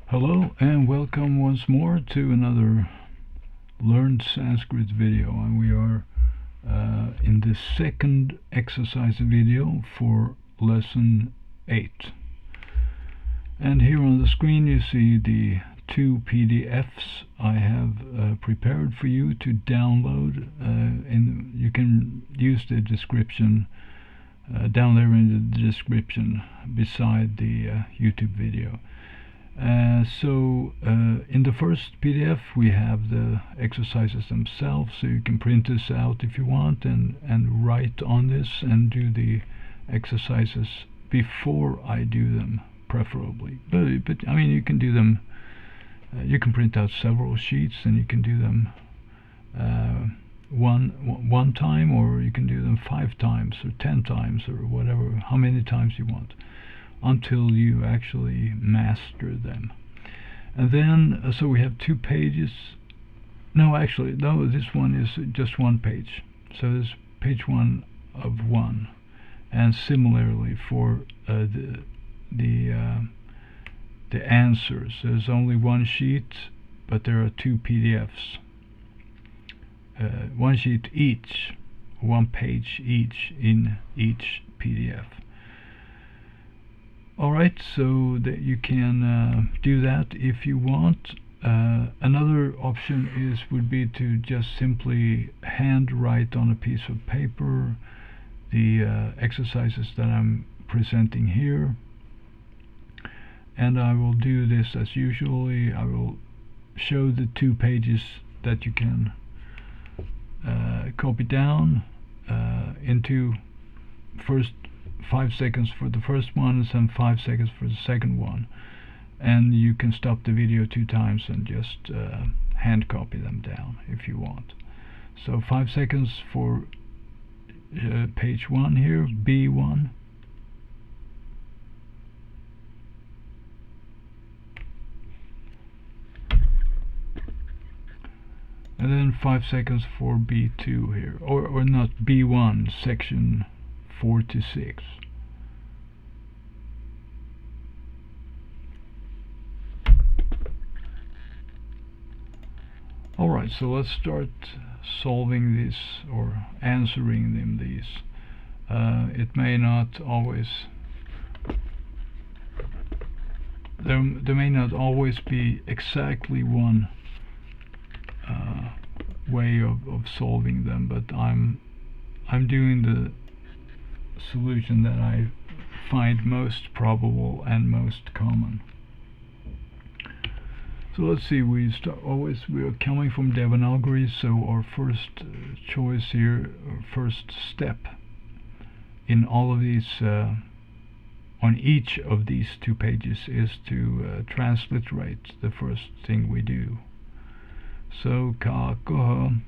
Hello and welcome once more to another Learned Sanskrit video, and we are in the second exercise video for lesson 8. And here on the screen you see the two PDFs I have prepared for you to download. You can use the description down there in the description beside the YouTube video. In the first PDF we have the exercises themselves, so you can print this out if you want and write on this and do the exercises before I do them, preferably. But I mean, you can do them, you can print out several sheets and you can do them one time, or you can do them 5 times or 10 times or whatever, how many times you want, until you actually master them. And then so we have 2 pages. No, this one is just 1 page, so there's page 1 of 1. And similarly for the answers, there's only 1 sheet, but there are 2 PDFs, 1 sheet each, 1 page each in each PDF. Alright, so that you can do that if you want. Another option would be to just simply handwrite on a piece of paper the exercises that I'm presenting here. And I will do this as usually. I will show the 2 pages that you can copy down into first 5 seconds for the first one and 5 seconds for the second one, and you can stop the video 2 times and just hand copy them down if you want. So 5 seconds for page 1 here, B1, and then 5 seconds for B2 here, or not, B1 section 4 to 6. Alright, so let's start solving this or answering them these. It may not always, there may not always be exactly one way of solving them, but I'm doing the solution that I find most probable and most common. So let's see, we are coming from Devanagari, so our first choice here, or first step in all of these, on each of these 2 pages, is to transliterate the first thing we do. So ka koha.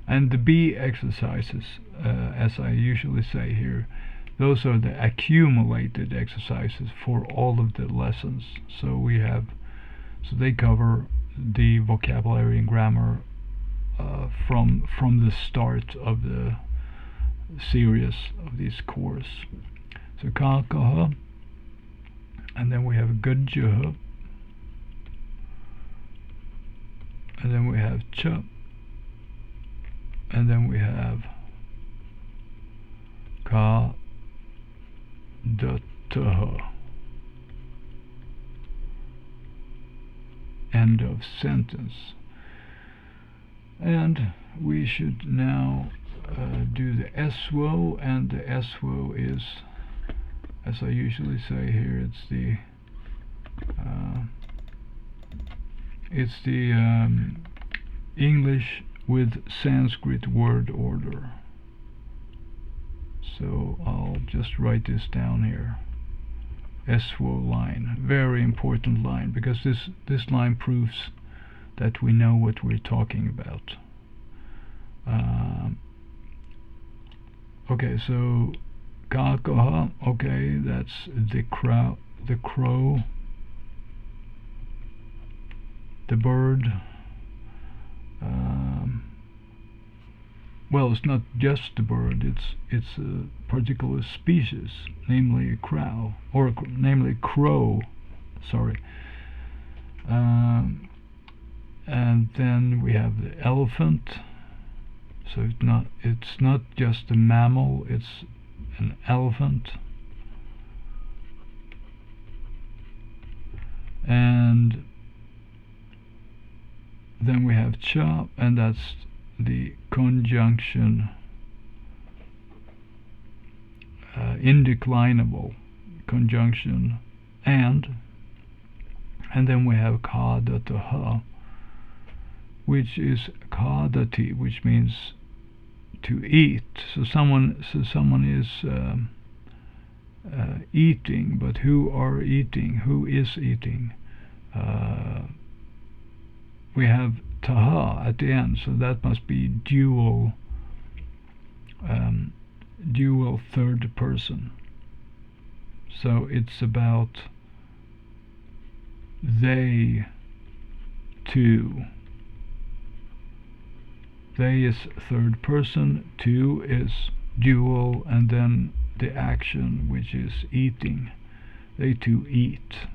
And the B exercises, as I usually say here, those are the accumulated exercises for all of the lessons. So they cover the vocabulary and grammar from the start of the series of this course. So ka kaha, and then we have good juh, and then we have cha, and then we have ka dataha. End of sentence. And we should now do the eswo, and the eswo is, as I usually say here, it's the English with Sanskrit word order. So I'll just write this down here. Eswo line, very important line, because this line proves that we know what we're talking about. Okay, so kakaha, okay, that's the crow, the bird. Well, it's not just the bird, it's a particular species, namely a crow, or namely crow, sorry. And then we have the elephant. So it's not just a mammal, it's an elephant. And then we have cha, and that's the conjunction, indeclinable conjunction, and then we have kadataha, which is kadati, which means to eat. So someone is eating, but who are eating? Who is eating? We have taha at the end, so that must be dual third person. So it's about they two. They is third person, two is dual, and then the action, which is eating. They two eat.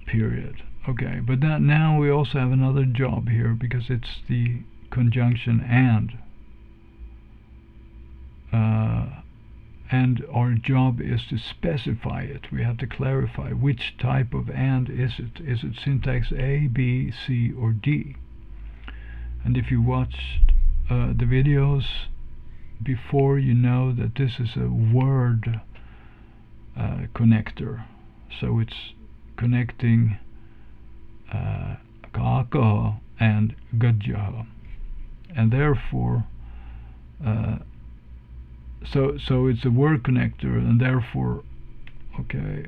Period. Okay, but now we also have another job here, because it's the conjunction and our job is to specify it. We have to clarify which type of and is it. Is it syntax A, B, C, or D? And if you watched the videos before, you know that this is a word connector. So it's connecting ka'akaha and gajjaha, and therefore so it's a word connector, and therefore, okay,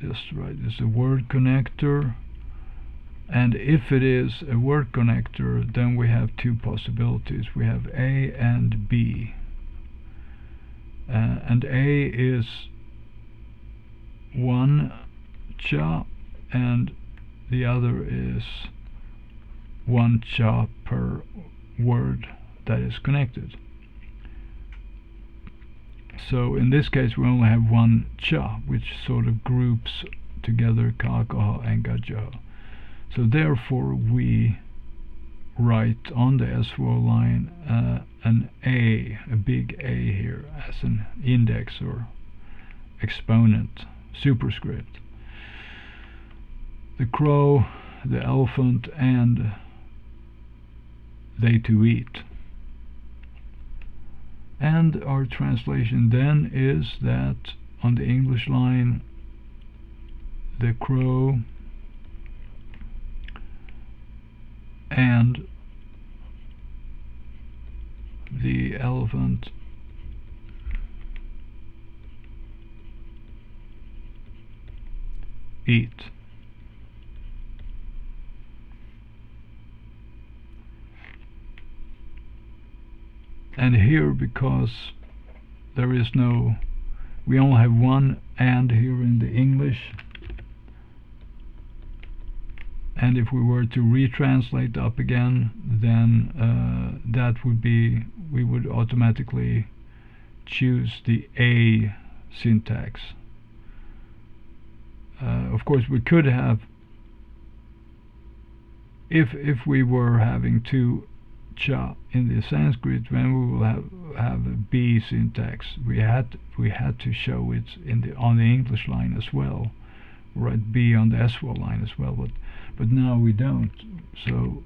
just right, it's a word connector. And if it is a word connector, then we have two possibilities. We have A and B, and A is one cha, and the other is one cha per word that is connected. So in this case we only have one cha, which sort of groups together ka'akaha and gajjaha. So therefore we write on the eswo line an A, a big A here, as an index or exponent, superscript. The crow, the elephant, and they two eat. And our translation then is that on the English line, the crow and the elephant eat. And here, because there is no, we only have one and here in the English, and if we were to retranslate up again, then that would be, we would automatically choose the A syntax. Of course we could have, if we were having two cha in the Sanskrit, then we will have a B syntax. We had to show it on the English line as well, write B on the eswo line as well, but now we don't. So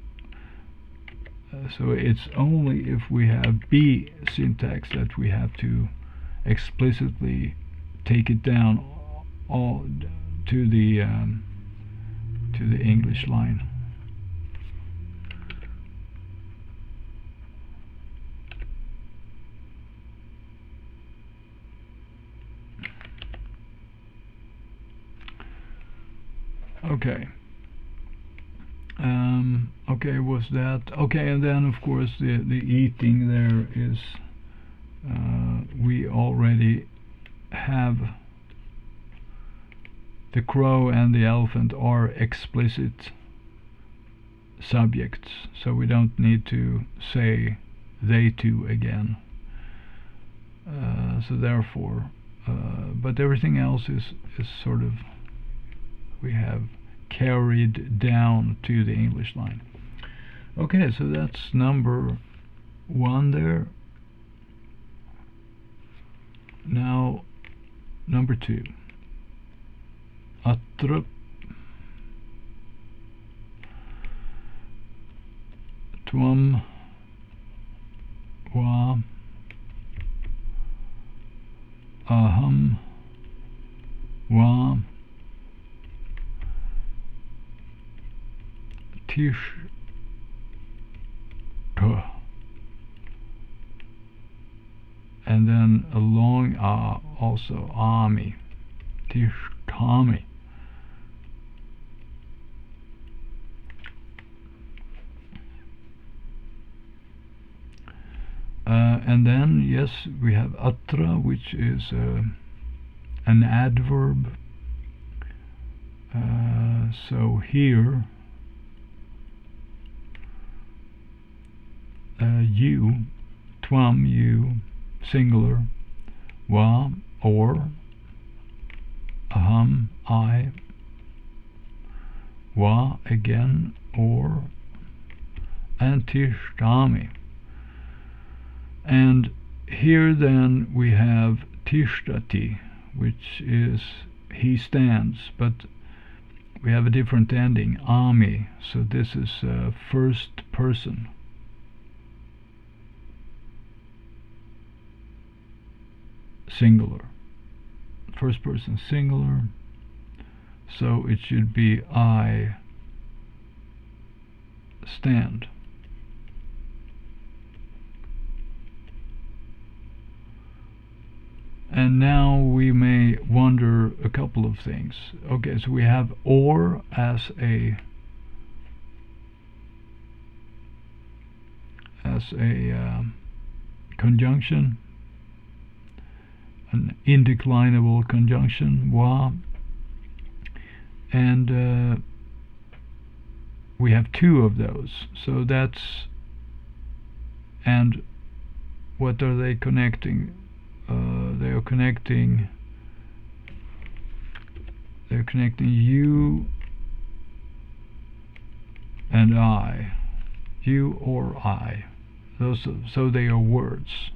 it's only if we have B syntax that we have to explicitly take it down all to the English line. Okay. Okay, was that okay? And then of course the eating there is we already have the crow and the elephant are explicit subjects, so we don't need to say they two again. So therefore but everything else is sort of, we have carried down to the English line. Okay, so that's number 1 there. Now number 2. Atra, tvam, va, aham, va, tish, and then a long also, ami, tishtami. And then, yes, we have atra, which is an adverb. So here, you, tvam, you, singular, va, or, aham, I, va, again, or, and tishtami. And here then we have tishtati, which is he stands, but we have a different ending, ami, so this is first person. Singular. First person singular, so it should be I stand. And now we may wonder a couple of things. Okay, so we have or as a conjunction, an indeclinable conjunction, wa, and we have 2 of those. So that's, and what are they connecting? They are connecting. They're connecting you and I, you or I. So they are words.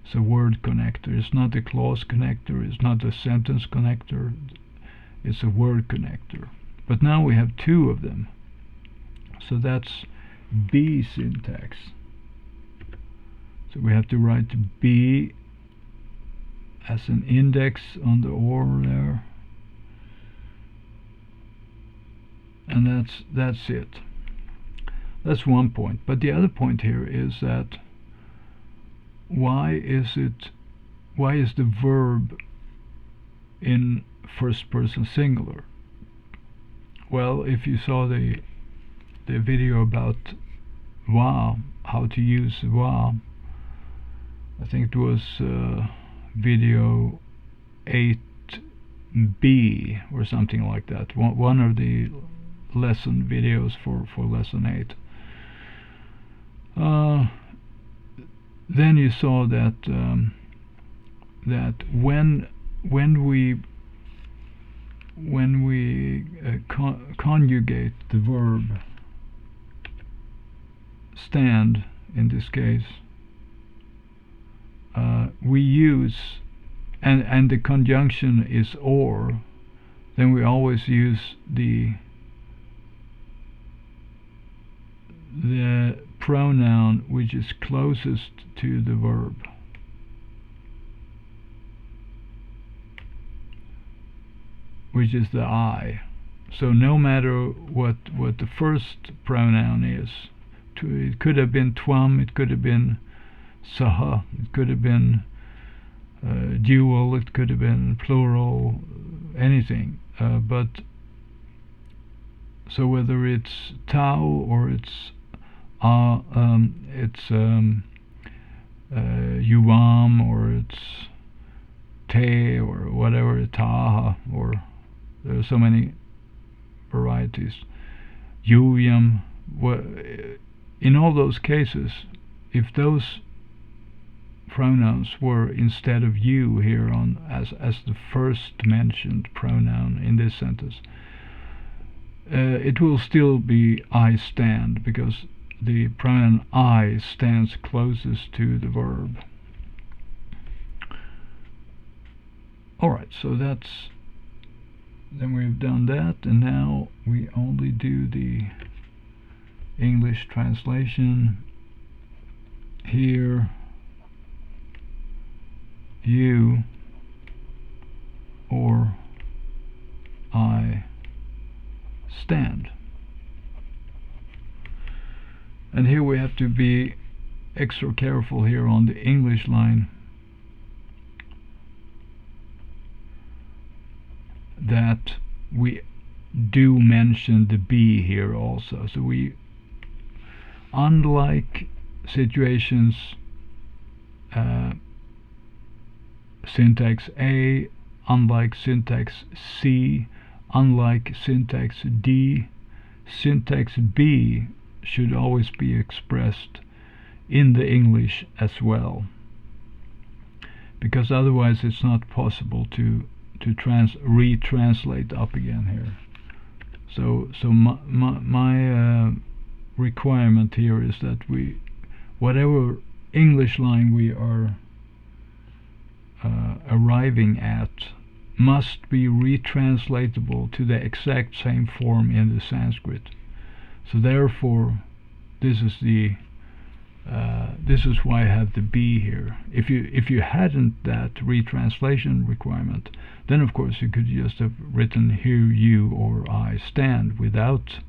It's a word connector. It's not a clause connector. It's not a sentence connector. It's a word connector. But now we have 2 of them. So that's B syntax. So we have to write B as an index on the or there, and that's it. That's one point. But the other point here is that why is the verb in first person singular? Well, if you saw the video about va, how to use va, I think it was video 8b or something like that, one of the lesson videos for lesson 8. Then you saw that that when we conjugate the verb stand, in this case, we use, and the conjunction is or, then we always use the pronoun which is closest to the verb. Which is the I. So no matter what the first pronoun is, it could have been tvam, it could have been saha, it could have been dual, it could have been plural, anything. But so whether it's tau or it's yuvam or it's te or whatever, taha, or there are so many varieties, yuyam. In all those cases, if those pronouns were instead of you here on as the first mentioned pronoun in this sentence, it will still be I stand, because the pronoun I stands closest to the verb. Alright, so then we've done that, and now we only do the English translation. Here you or I stand. And here we have to be extra careful here on the English line, that we do mention the be here also. So we, unlike situations syntax A, unlike syntax C, unlike syntax D, syntax B should always be expressed in the English as well, because otherwise it's not possible to retranslate up again here. So my requirement here is that whatever English line we are arriving at must be retranslatable to the exact same form in the Sanskrit. So therefore, this is why I have the be here. If you hadn't that retranslation requirement, then of course you could just have written here you or I stand without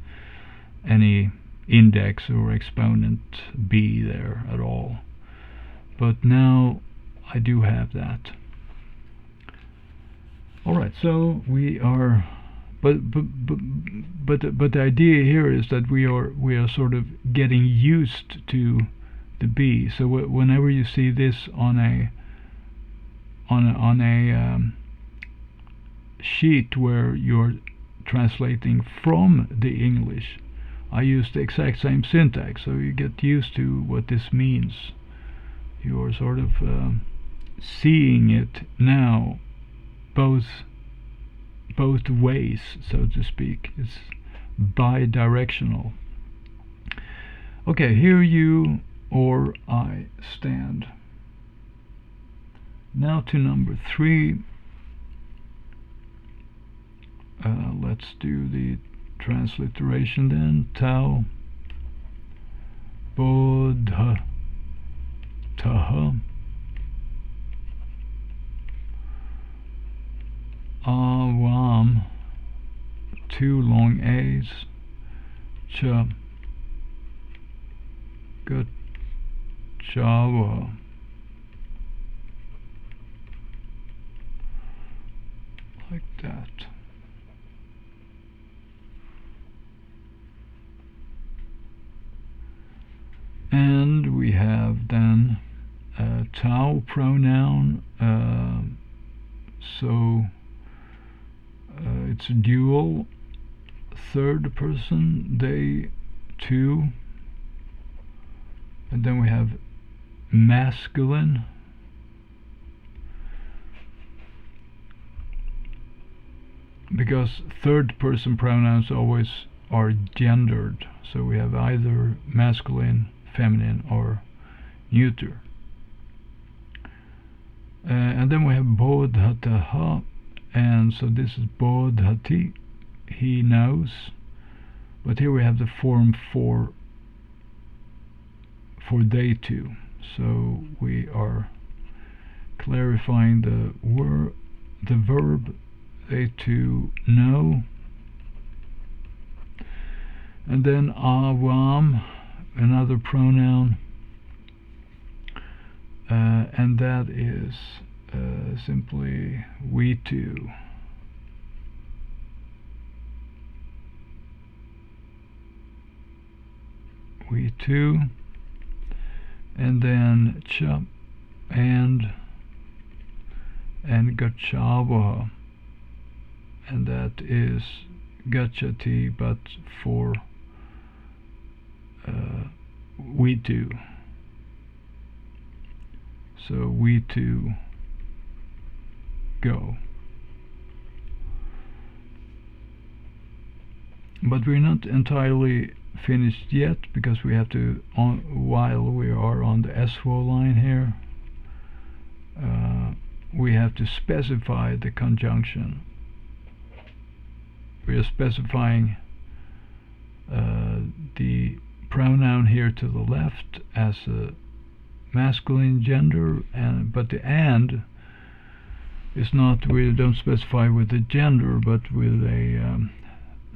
any index or exponent be there at all. But now I do have that. Alright, so we are, but the idea here is that we are sort of getting used to the be. So whenever you see this on a sheet where you're translating from the English, I use the exact same syntax, so you get used to what this means. You're sort of seeing it now both ways, so to speak. It's bi-directional. Okay, here you or I stand. Now to number 3. Let's do the transliteration then. Tau bodha taha avam, 2 long A's, cha gachava, like that. And we have then tau pronoun, so it's a dual, third person, they, two, and then we have masculine, because third person pronouns always are gendered, so we have either masculine, feminine, or neuter. And then we have bodhataha, and so this is bodhati, he knows, but here we have the form for they two, so we are clarifying the verb they two know. And then avam, another pronoun, and that is simply we two. We two, and then cha and gachava, and that is gachati, but for we two. So we too go. But we're not entirely finished yet, because we have to, while we are on the eswo line here, we have to specify the conjunction. We are specifying the pronoun here to the left as a masculine gender, but the and is not, we don't specify with the gender, but with a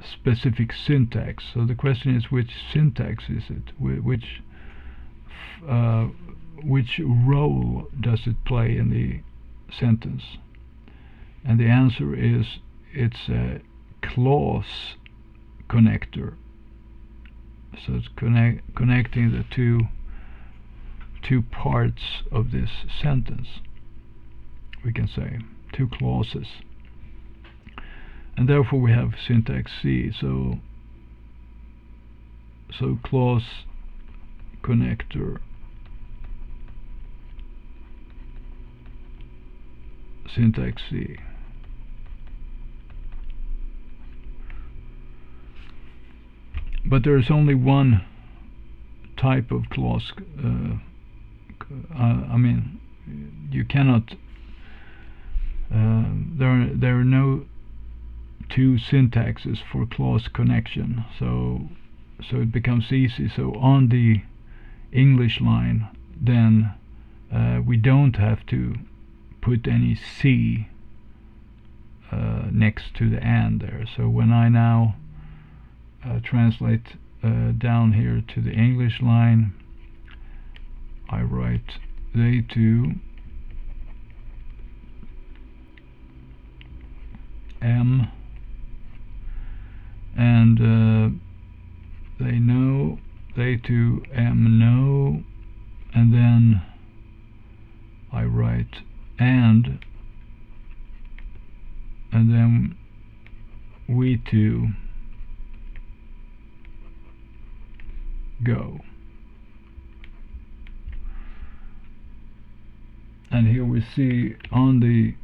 specific syntax. So the question is, which syntax is it? Which role does it play in the sentence? And the answer is, it's a clause connector. So it's connecting the two parts of this sentence, we can say, two clauses. And therefore we have syntax C. So clause connector, syntax C. But there is only one type of clause. I mean, you cannot. There are no two syntaxes for clause connection. So it becomes easy. So on the English line, then we don't have to put any C next to the and there. So when I now translate down here to the English line, I write they two am, and they know, they two am know, and then I write and then we two go. And here we see on the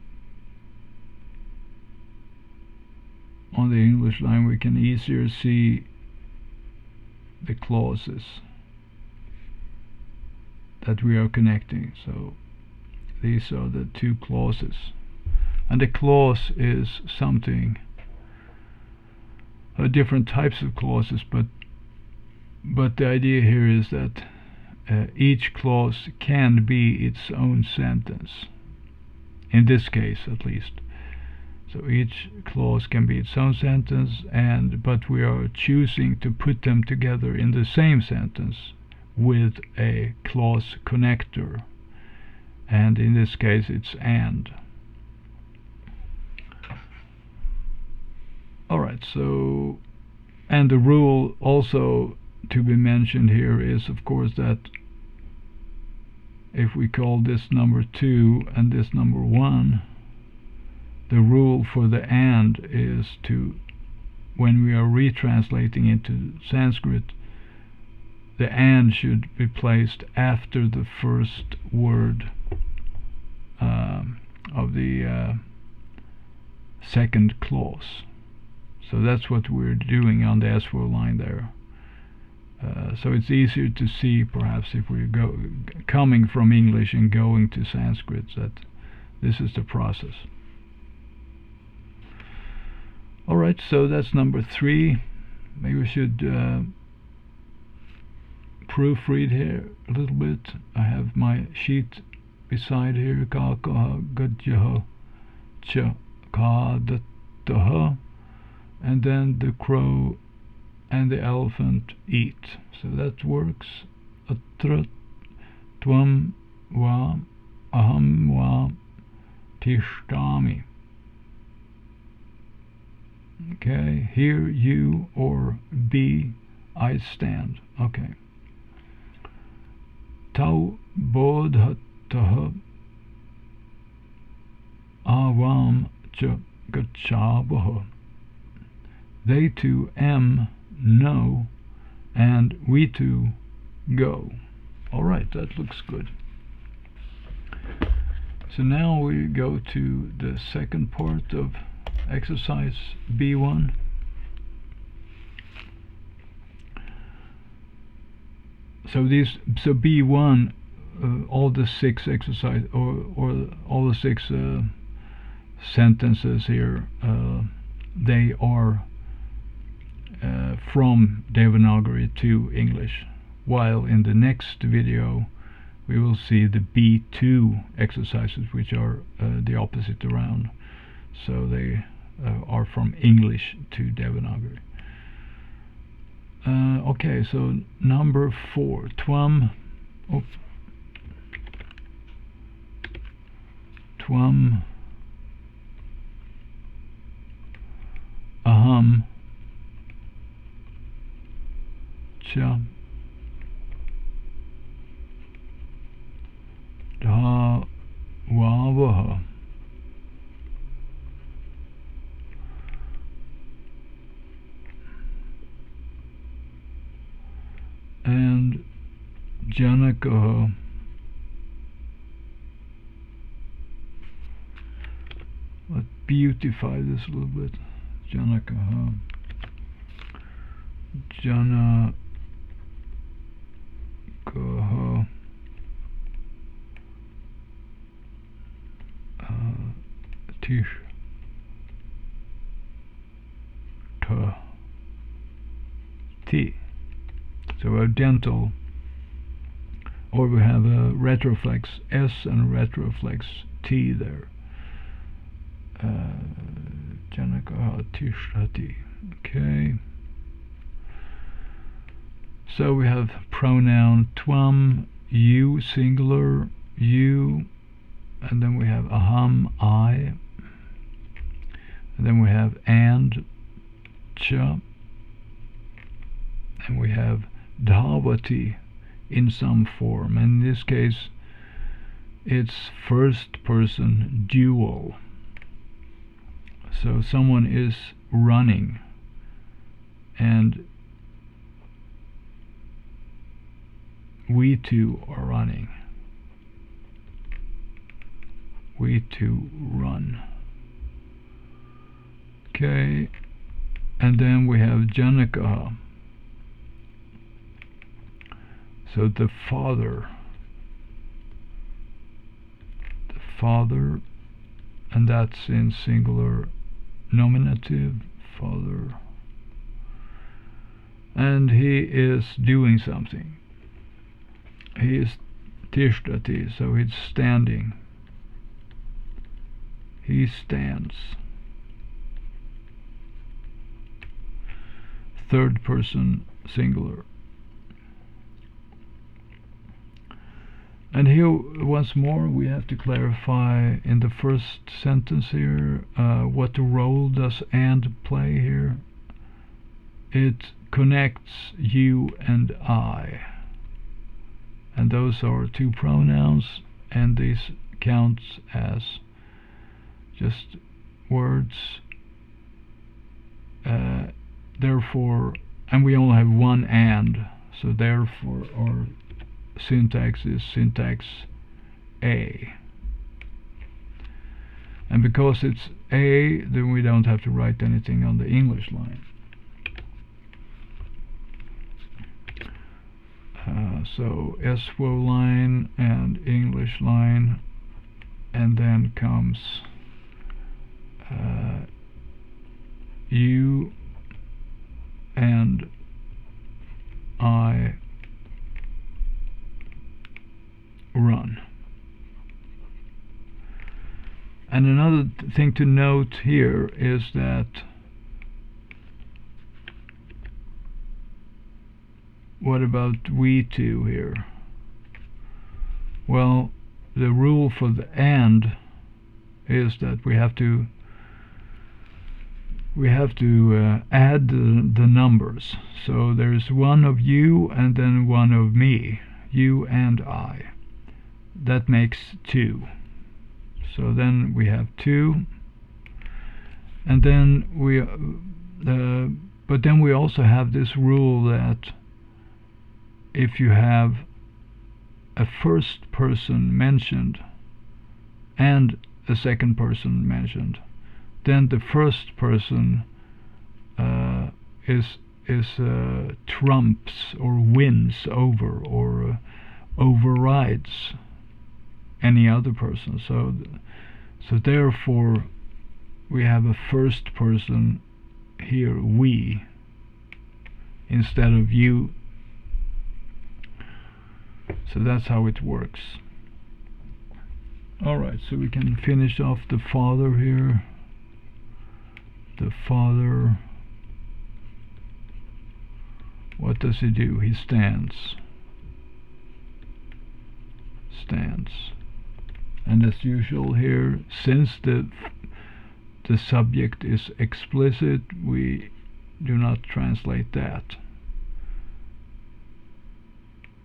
English line, we can easier see the clauses that we are connecting. So these are the two clauses, and the clause is something, different types of clauses, but the idea here is that each clause can be its own sentence, in this case at least. So each clause can be its own sentence, but we are choosing to put them together in the same sentence with a clause connector, and in this case it's and. Alright, so, and the rule also to be mentioned here is, of course, that if we call this number 2 and this number 1, the rule for the and is to, when we are retranslating into Sanskrit, the and should be placed after the first word of the second clause. So that's what we're doing on the eswo line there. So it's easier to see, perhaps, if we're coming from English and going to Sanskrit, that this is the process. Alright, so that's number 3. Maybe we should proofread here a little bit. I have my sheet beside here. And then the crow and the elephant eat. So that works. Atra tvam va aham va tishtami. Okay, here you or be, I stand. Okay. Tau bodhataha avam cha gacchavaha. They two am know, and we two go. Alright, that looks good. So now we go to the second part of exercise B1. So B1, all the six exercise or all the six sentences here, they are from Devanagari to English, while in the next video we will see the B2 exercises, which are the opposite around. So they are from English to Devanagari. Okay, so number 4, Twam aham cha dhavaha and Janakaha let's beautify this a little bit. Janakaha tish ta ti. So a dental, or we have a retroflex S and a retroflex T there. Janaka Tishrati. Okay. So we have pronoun twam, you, singular, you, and then we have aham, I, and then we have and, cha, and we have dhavati in some form. And in this case it's first person dual. So someone is running and we two are running. We two run. Okay, and then we have Janaka. So the father, and that's in singular nominative, father, and he is doing something. He is tishtati, so he's standing. He stands. Third person singular. And here once more we have to clarify in the first sentence here what role does and play here. It connects you and I, and those are two pronouns, and this counts as just words. Therefore, and we only have one and, so therefore our syntax is syntax A. And because it's A, then we don't have to write anything on the English line. So eswo line and English line, and then comes you and I run. And another thing to note here is that what about we two here? Well, the rule for the and is that we have to add the numbers. So there's one of you and then one of me, you and I. That makes 2. So then we have 2, and then but then we also have this rule that if you have a first person mentioned, and a second person mentioned, then the first person is trumps or wins over or overrides any other person. So therefore we have a first person here, we, instead of you. So that's how it works. Alright, so we can finish off the father here. The father, what does he do? He stands. And as usual here, since the subject is explicit, we do not translate that.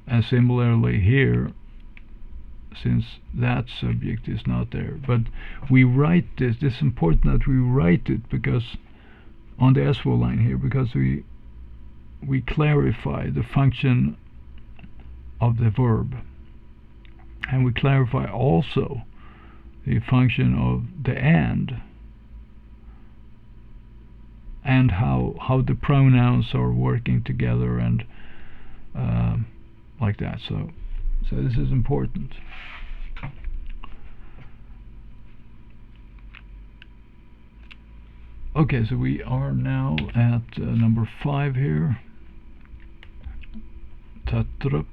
And similarly here, since that subject is not there, but we write this. It's important that we write it because on the eswo line here, because we clarify the function of the verb, and we clarify also the function of the and how the pronouns are working together and like that. So this is important. Okay, so we are now at number 5 here. Tatra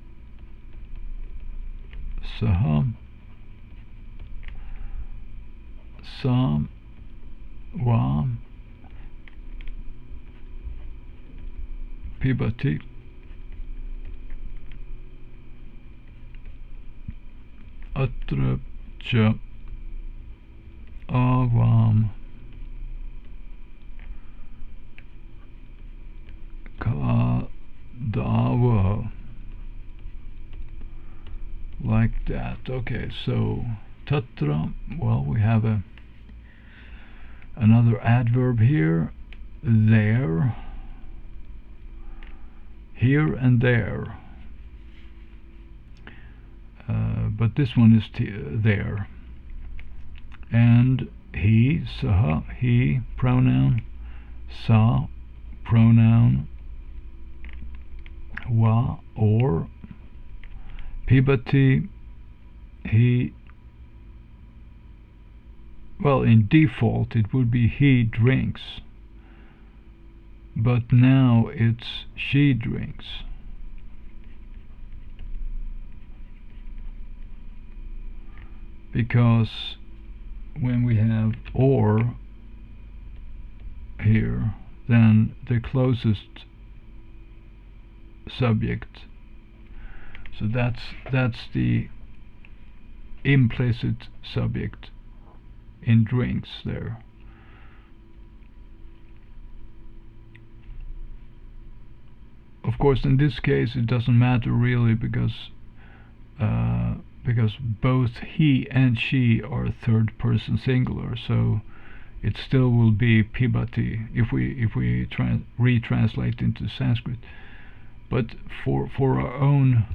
saha sam va pibati atra cha avam kadava. Like that. Okay, so tatra, well, we have another adverb here, there, here and there, but this one is there. And he, saha, he, pronoun, sa, pronoun, wa, or, pibati, he, well, in default it would be he drinks, but now it's she drinks. Because when we have or here, then the closest subject, so that's the implicit subject in drinks there. Of course, in this case it doesn't matter really, because both he and she are third person singular, so it still will be pibati if we retranslate into Sanskrit. But for our own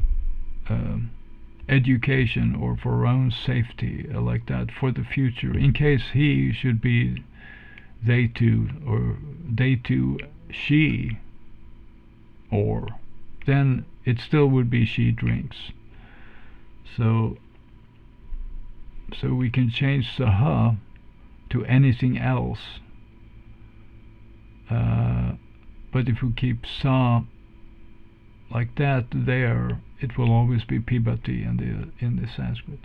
education, or for our own safety, like that, for the future, in case he should be they two, or they two she, or, then it still would be she drinks. So we can change saha to anything else, but if we keep sa like that there, it will always be pibati in the Sanskrit.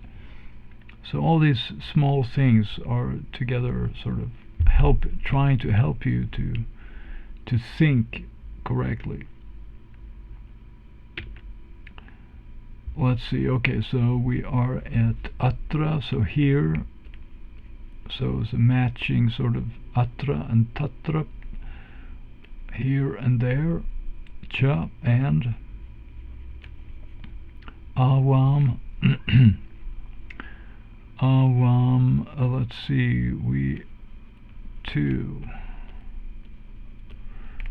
So all these small things are together sort of trying to help you to think correctly. Let's see. Okay, so we are at atra, so here, so it's a matching sort of atra and tatra, here and there, cha and avam. Avam, let's see, we two,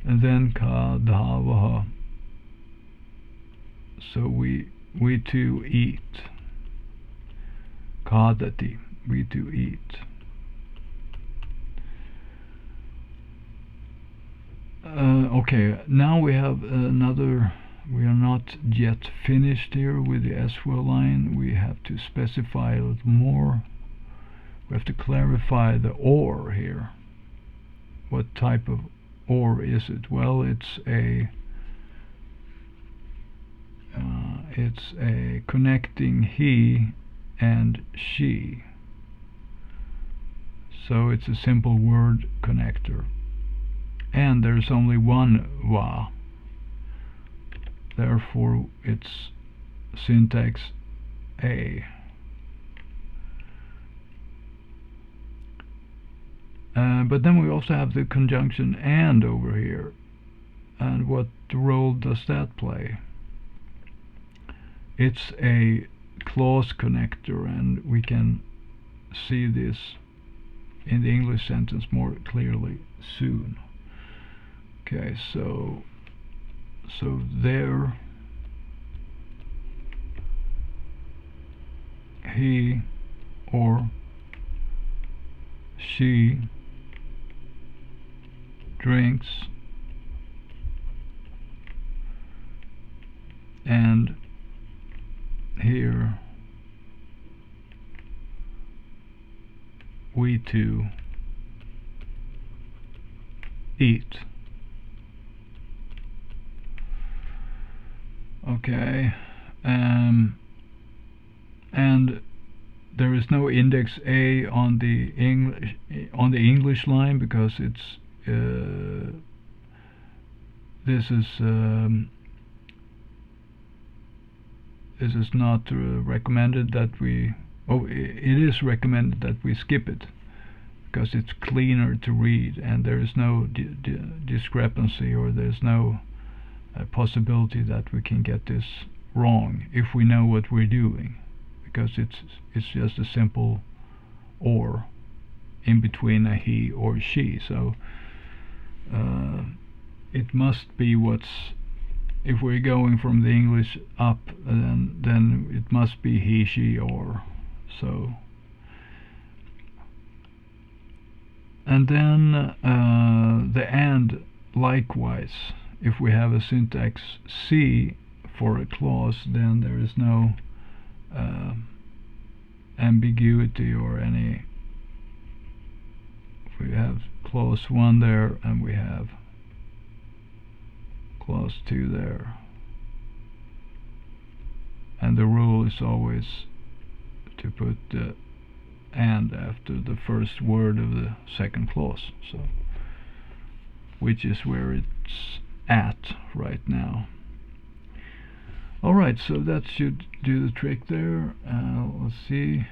and then kadavaha, so we two eat, kadati, we two eat. Okay, now we have another. We are not yet finished here with the eswo line. We have to specify a little more. We have to clarify the or here. What type of or is it? Well, it's a connecting he and she. So it's a simple word connector. And there's only one wa. Therefore, it's syntax A. But then we also have the conjunction and over here. And what role does that play? It's a clause connector, and we can see this in the English sentence more clearly soon. Okay, so there he or she drinks, and here we two eat. Okay, and there is no index A on the English line because it's this is not recommended that we. Oh, it is recommended that we skip it because it's cleaner to read, and there is no discrepancy, or there's no possibility that we can get this wrong if we know what we're doing, because it's just a simple or in between a he or she. So it must be what's, if we're going from the English up, then it must be he, she, or. So, and then the and likewise. If we have a syntax C for a clause, then there is no ambiguity or any. If we have clause 1 there and we have clause 2 there, and the rule is always to put the and after the first word of the second clause, so which is where it's at right now. Alright, so that should do the trick there. Let's see.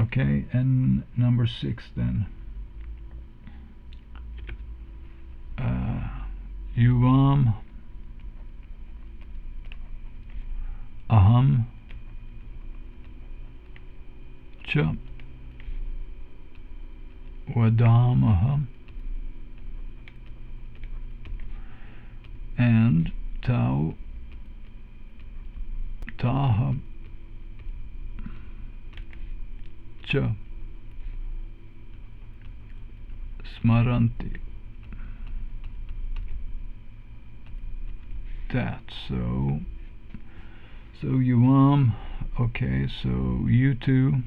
Okay, and number 6 then. Yuvam aham cha vadamaham, and tau taham cha smaranti. That so yuvam. Okay, so you two.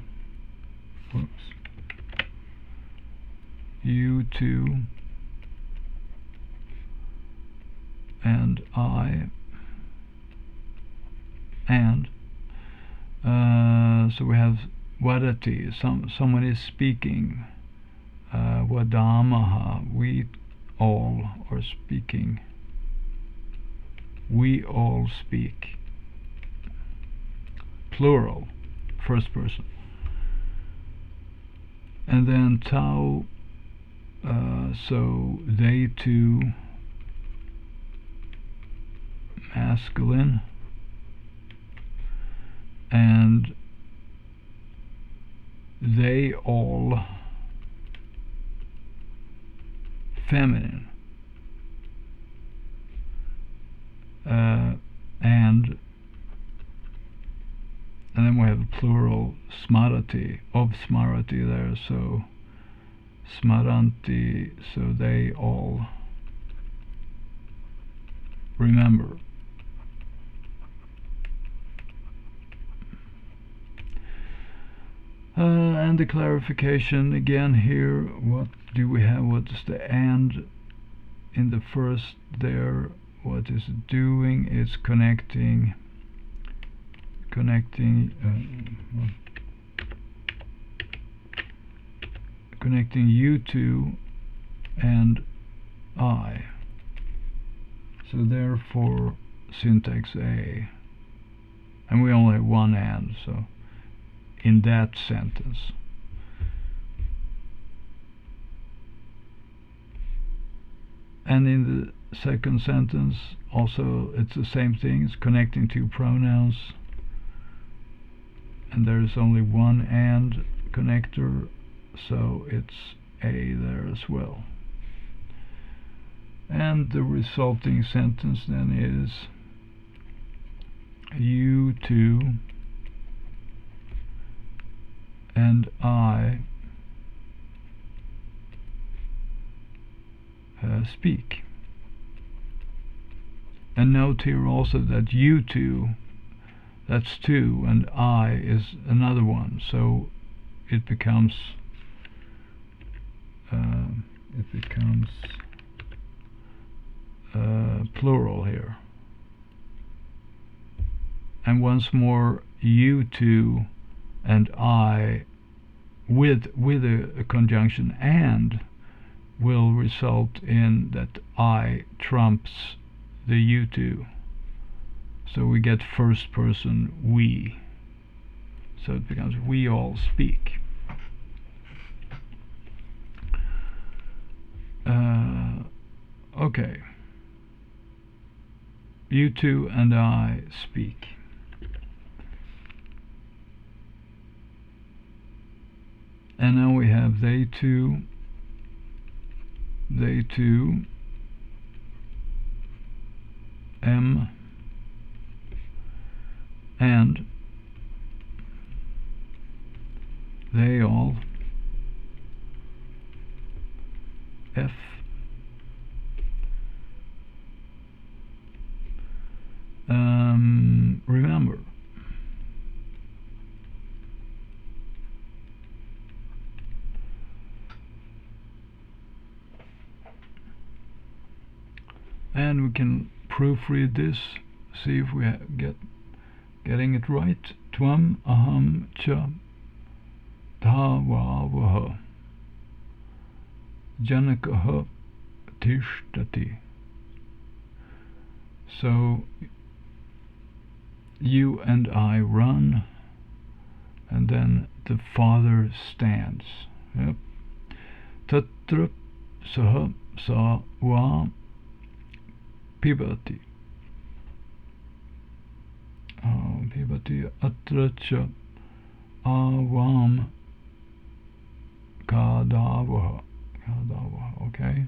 Whoops. You two and I, and so we have vadati, someone is speaking. Vadamaha, we all are speaking. We all speak. Plural, first person. And then tau, so they two, masculine, and they all, feminine. And and then we have a plural smarati, of smarati there, so smaranti, so they all remember. And the clarification again here, what do we have? What is the and in the first there? What is it doing? It's connecting you two and I. So therefore syntax A, and we only have one and, so in that sentence. And in the second sentence also it's the same thing, it's connecting two pronouns, and there is only one and connector, so it's A there as well. And the resulting sentence then is you two and I speak. And note here also that you two, that's two, and I is another one, so it becomes plural here. And once more, you two and I with a conjunction and will result in that I trumps the you two, so we get first person we, so it becomes we all speak. Okay, you two and I speak. And now we have they two, M, and they all, F, remember. And we can proofread this, see if we getting it right. Tvam aham cha dhavaha janakaha tishtati. So you and I run, and then the father stands. Yep. Tatra saha sa va pibati. Pibati atra cha avam kadavaha. Okay.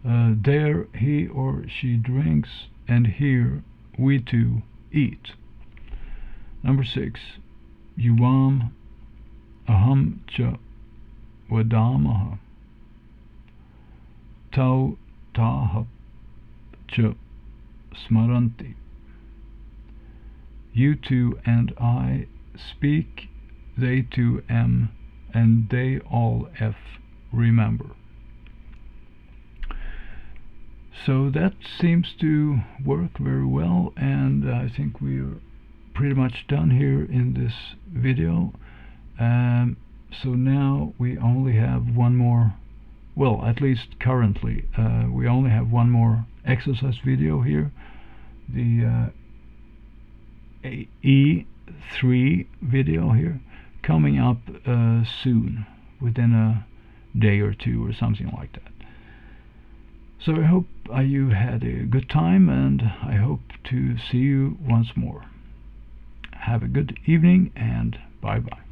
There he or she drinks, and here we two eat. Number 6. Yuvam aham cha vadamaha. Tau taha cha smaranti. You two and I speak, they two M, and they all F remember. So that seems to work very well, and I think we are pretty much done here in this video. So now we only have one more, well, at least currently, we only have one more exercise video here, the E3 video here, coming up soon, within a day or two or something like that. So I hope you had a good time, and I hope to see you once more. Have a good evening, and bye bye.